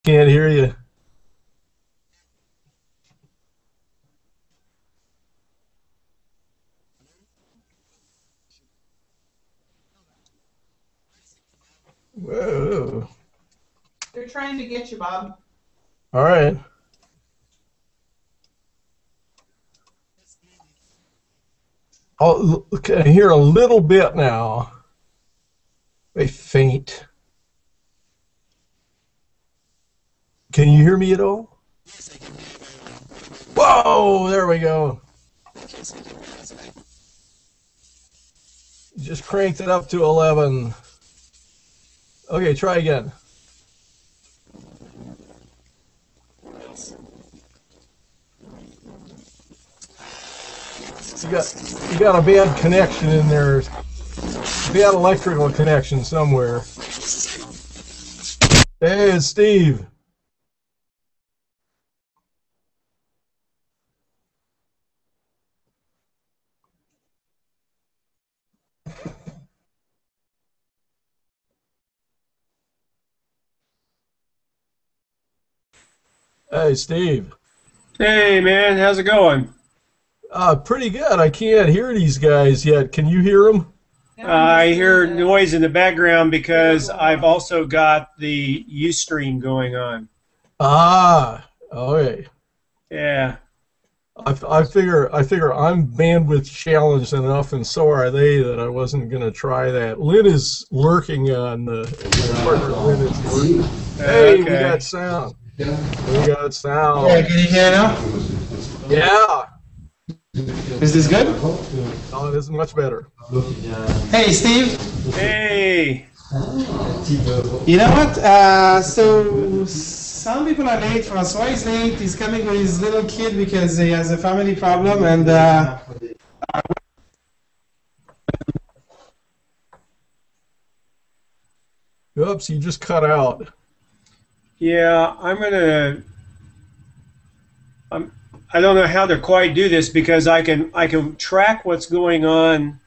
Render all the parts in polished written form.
Can't hear you. Whoa. They're trying to get you, Bob. All right. Oh, okay, I hear a little bit now. Very faint. Can you hear me at all? Whoa, there we go. Just cranked it up to 11. Okay, try again. You got a bad connection in there. Bad electrical connection somewhere. Hey, it's Steve. Hey, Steve. Hey, man, how's it going? Pretty good. I can't hear these guys yet. Can you hear them? I hear noise in the background because I've also got the Ustream going on. Ah, okay. Yeah. I figure I'm bandwidth challenged enough, and so are they, that I wasn't gonna try that. Lynn is lurking on the partner. Lynn is lurking. Hey, we got sound. We got sound. Yeah, can you hear now? Yeah. Is this good? Oh, this is much better. Hey, Steve. Hey. You know what? So some people are late. Francois is late. He's coming with his little kid because he has a family problem, and Oops, you just cut out. Yeah, I don't know how to quite do this because I can track what's going on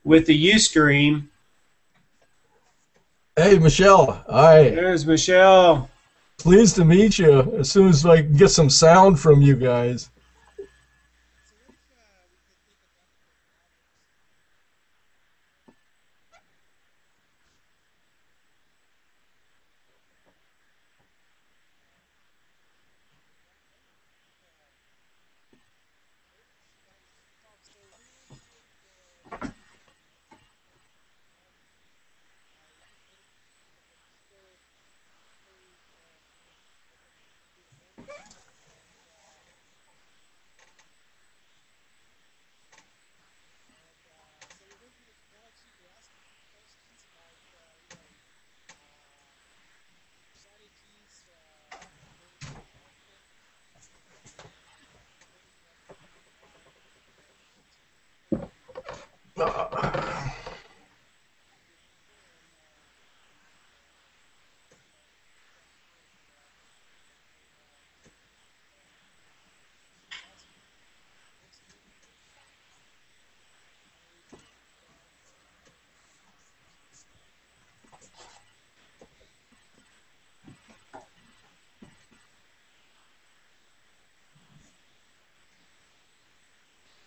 with the Ustream. Hey, Michelle. Hi. There's Michelle. Pleased to meet you. As soon as I can get some sound from you guys.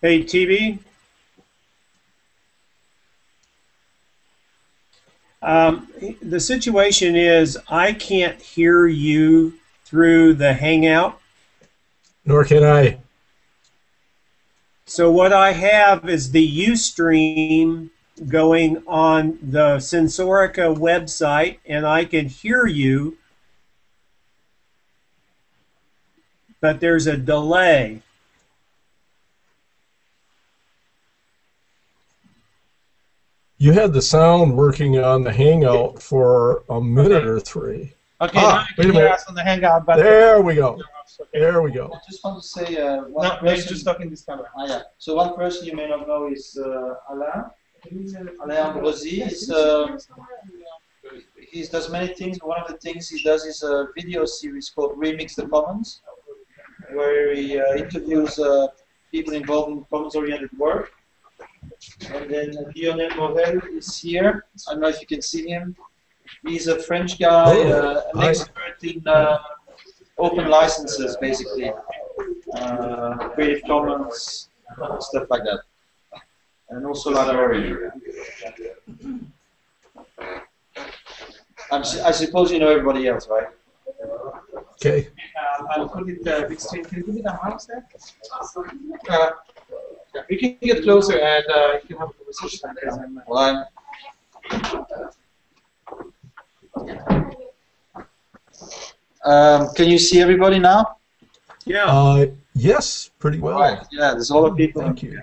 Hey, TV. The situation is I can't hear you through the Hangout. Nor can I. So what I have is the Ustream going on the Sensorica website, and I can hear you, but there's a delay. You had the sound working on the Hangout for a minute or three. okay, now you can hear us on the Hangout. But there we go. There we go. I just want to say no, he's just talking this camera. Yeah. So one person you may not know is Alain. Alain Ambrosi he does many things. One of the things he does is a video series called Remix the Commons, where he interviews people involved in commons-oriented work. And then Lionel Morel is here. I don't know if you can see him. He's a French guy, an expert 13 open licenses, basically. Creative Commons, stuff like that. And also library. I suppose you know everybody else, right? Okay. I'll put it big screen. Can you give me the mouse there? Yeah, we can get closer and you can have a conversation. Well, can you see everybody now? Yeah. Yes, pretty well. Right. Yeah, there's a lot of people. Thank you.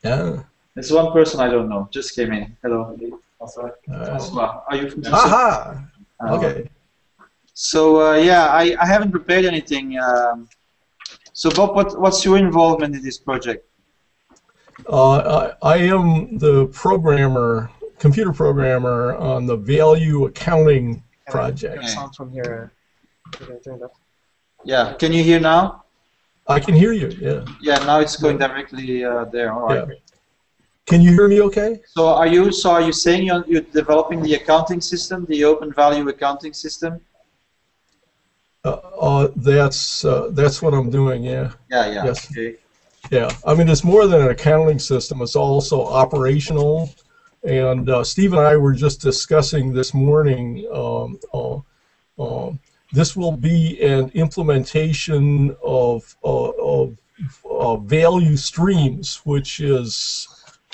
Yeah. There's one person I don't know. Just came in. Hello. Are you from Aha. Okay. So yeah, I haven't prepared anything. So Bob, what's your involvement in this project? I am the computer programmer on the value accounting project. Okay. Sound from here. Yeah, can you hear now? I can hear you. Yeah. Yeah, now it's going directly there. All right. Yeah. Can you hear me? Okay. So are you saying you're developing the accounting system, the open value accounting system? That's what I'm doing. Yeah. Yeah. Yeah. Yes. Okay. Yeah. I mean, it's more than an accounting system. It's also operational. And Steve and I were just discussing this morning. This will be an implementation of value streams, which is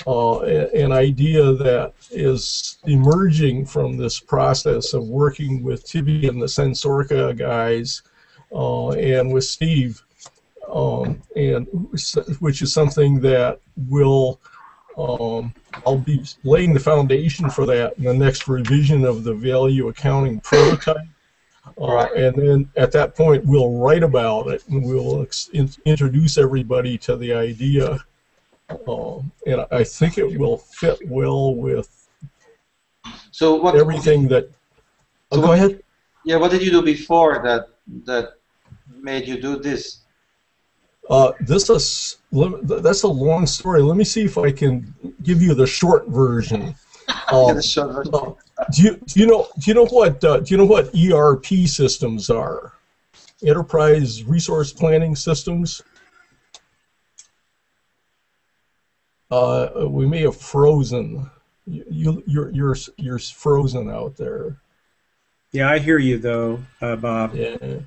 an idea that is emerging from this process of working with Tibi and the Sensorica guys and with Steve, and which is something that will I'll be laying the foundation for that in the next revision of the value accounting prototype. And then at that point we'll write about it and we'll introduce everybody to the idea. And I think it will fit well with everything that. Go ahead. Yeah, what did you do before that made you do this? That's a long story. Let me see if I can give you the short version. Do you know what ERP systems are? Enterprise Resource Planning Systems. We may have frozen. You're frozen out there. Yeah, I hear you though, Bob. Yeah,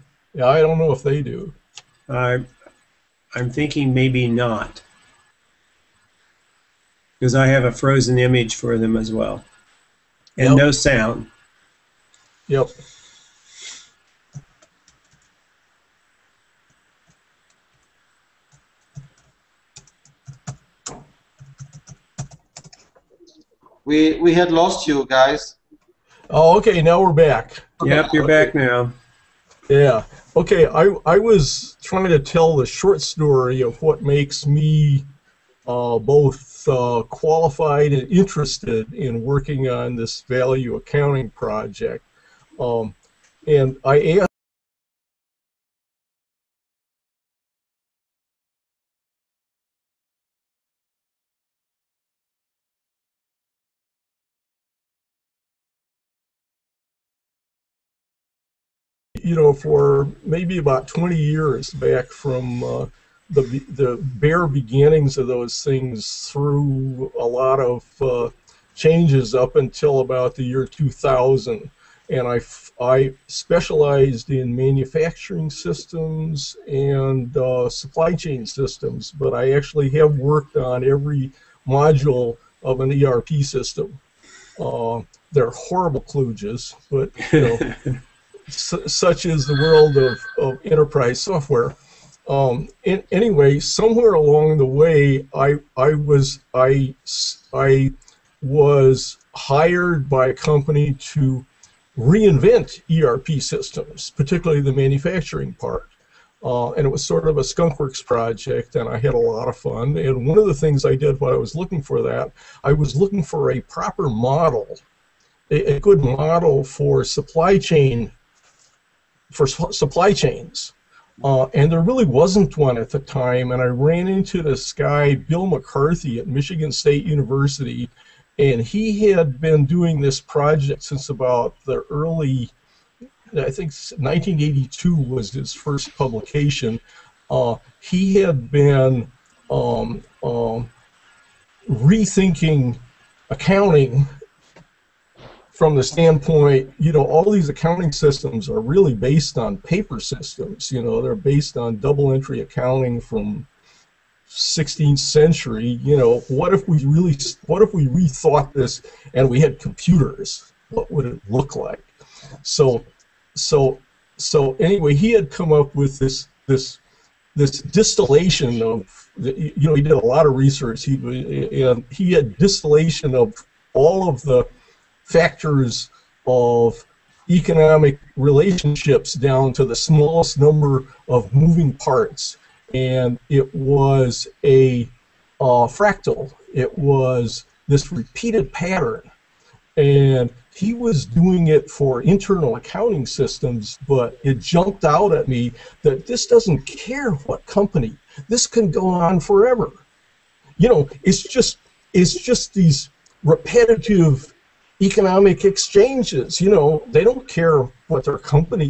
I don't know if they do. I'm thinking maybe not, because I have a frozen image for them as well, and no sound. Yep. We had lost you guys. Oh, okay. Now we're back. Yep, you're back now. Yeah. Okay. I was trying to tell the short story of what makes me both qualified and interested in working on this value accounting project. And I asked. For maybe about 20 years back from the bare beginnings of those things through a lot of changes up until about the year 2000. And I specialized in manufacturing systems and supply chain systems, but I actually have worked on every module of an ERP system. They're horrible kludges, but such is the world of enterprise software. Anyway, somewhere along the way, I was hired by a company to reinvent ERP systems, particularly the manufacturing part. And it was sort of a skunkworks project, and I had a lot of fun. And one of the things I did while I was looking for that, I was looking for a proper model, a good model for supply chains. And there really wasn't one at the time, and I ran into this guy, Bill McCarthy, at Michigan State University, and he had been doing this project since about the early I think 1982 was his first publication. He had been rethinking accounting from the standpoint, all these accounting systems are really based on paper systems. They're based on double entry accounting from 16th century. What if we rethought this and we had computers? What would it look like? So anyway, he had come up with this distillation of, he did a lot of research. He had distillation of all of the factors of economic relationships down to the smallest number of moving parts, and it was a fractal. It was this repeated pattern, and he was doing it for internal accounting systems, but it jumped out at me that this doesn't care what company. This can go on forever. It's just these repetitive economic exchanges. They don't care what their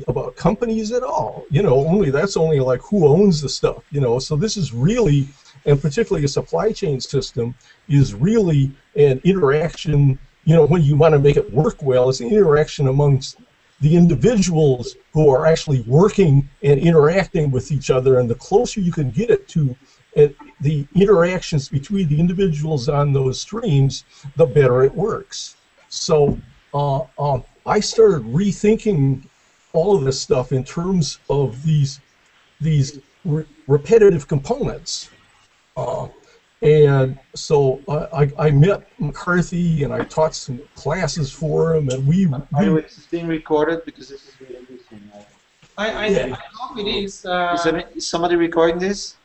about companies at all. That's only like who owns the stuff. So this is really, and particularly a supply chain system, is really an interaction. When you want to make it work well, it's an interaction amongst the individuals who are actually working and interacting with each other, and the closer you can get it to the interactions between the individuals on those streams, the better it works. So I started rethinking all of this stuff in terms of these repetitive components. And so I met McCarthy and I taught some classes for him, and we. By the way, this is being recorded because this is really interesting. I hope it is. Is somebody recording this?